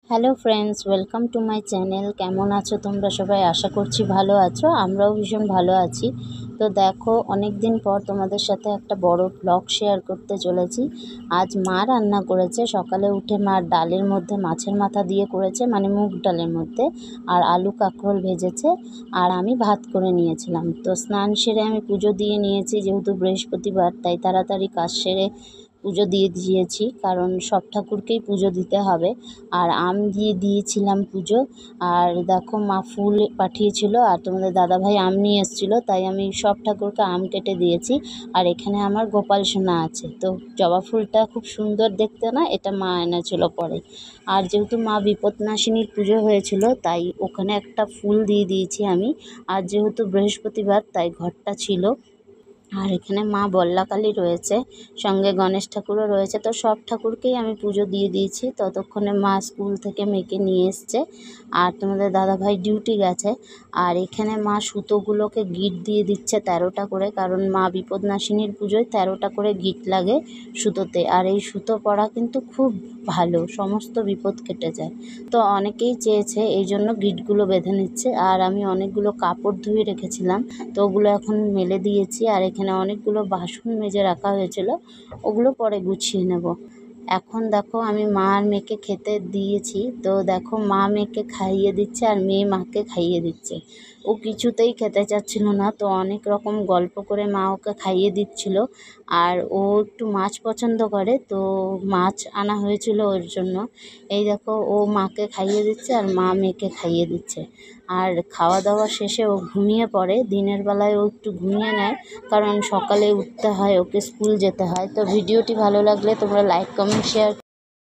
Hello friends, welcome to my channel. কেমন আছো তোমরা সবাই? আশা করছি ভালো আছো। আমরাও ভীষণ ভালো আছি। তো দেখো, অনেক দিন পর তোমাদের সাথে একটা বড় ব্লগ শেয়ার করতে চলেছি। আজ মা রান্না করেছে। সকালে উঠে মা ডালের মধ্যে মাছের মাথা দিয়ে করেছে, মানে মুগ ডালের মধ্যে, আর আলু কাঁকরোল ভেজেছে। আর আমি ভাত করে নিয়েছিলাম। তো স্নান সেরে আমি পুজো দিয়ে নিয়েছি, যেহেতু বৃহস্পতিবার তাই তাড়াতাড়ি কাজ সেরে পুজো দিয়ে দিয়েছি, কারণ সব ঠাকুরকেই পুজো দিতে হবে। আর আম দিয়ে দিয়েছিলাম পুজো। আর দেখো, মা ফুল পাঠিয়েছিল আর তোমাদের দাদাভাই আম নিয়ে এসেছিলো, তাই আমি সব ঠাকুরকে আম কেটে দিয়েছি। আর এখানে আমার গোপাল সোনা আছে। তো জবা ফুলটা খুব সুন্দর দেখতে না, এটা মা এনেছিল পরে। আর যেহেতু মা বিপদনাশিনীর পুজো হয়েছিল, তাই ওখানে একটা ফুল দিয়ে দিয়েছি আমি। আর যেহেতু বৃহস্পতিবার তাই ঘরটা ছিল। আর এখানে মা বল্লাকালী রয়েছে, সঙ্গে গণেশ ঠাকুরও রয়েছে। তো সব ঠাকুরকেই আমি পুজো দিয়ে দিয়েছি। ততক্ষণে মা স্কুল থেকে মেয়েকে নিয়ে এসছে, আর তোমাদের দাদাভাই ডিউটি গেছে। আর এখানে মা সুতোগুলোকে গিট দিয়ে দিচ্ছে 13টা করে, কারণ মা বিপদনাশিনীর পুজোয় 13টা করে গিট লাগে সুতোতে। আর এই সুতো পরা কিন্তু খুব ভালো, সমস্ত বিপদ কেটে যায়। তো অনেকেই চেয়েছে, এই জন্য গিটগুলো বেঁধে নিচ্ছে। আর আমি অনেকগুলো কাপড় ধুয়ে রেখেছিলাম, তো ওগুলো এখন মেলে দিয়েছি। আর এখানে অনেকগুলো বাসন মেজে রাখা হয়েছিল, ওগুলো পরে গুছিয়ে নেব। এখন দেখো, আমি মা আর মেয়েকে খেতে দিয়েছি। তো দেখো, মা মেয়েকে খাইয়ে দিচ্ছে আর মেয়ে মাকে খাইয়ে দিচ্ছে। ও কিছুতেই খেতে চাচ্ছিল না, তো অনেক রকম গল্প করে মা ওকে খাইয়ে দিচ্ছিল। আর ও একটু মাছ পছন্দ করে, তো মাছ আনা হয়েছিল ওর জন্য। এই দেখো, ও মাকে খাইয়ে দিচ্ছে আর মা মেয়েকে খাইয়ে দিচ্ছে। আর খাওয়া দাওয়া শেষে ও ঘুমিয়ে পড়ে। দিনের বেলায় ও একটু ঘুমিয়ে নেয়, কারণ সকালে উঠতে হয়, ওকে স্কুল যেতে হয়। তো ভিডিওটি ভালো লাগলে তোমরা লাইক, কমেন্ট, শেয়ার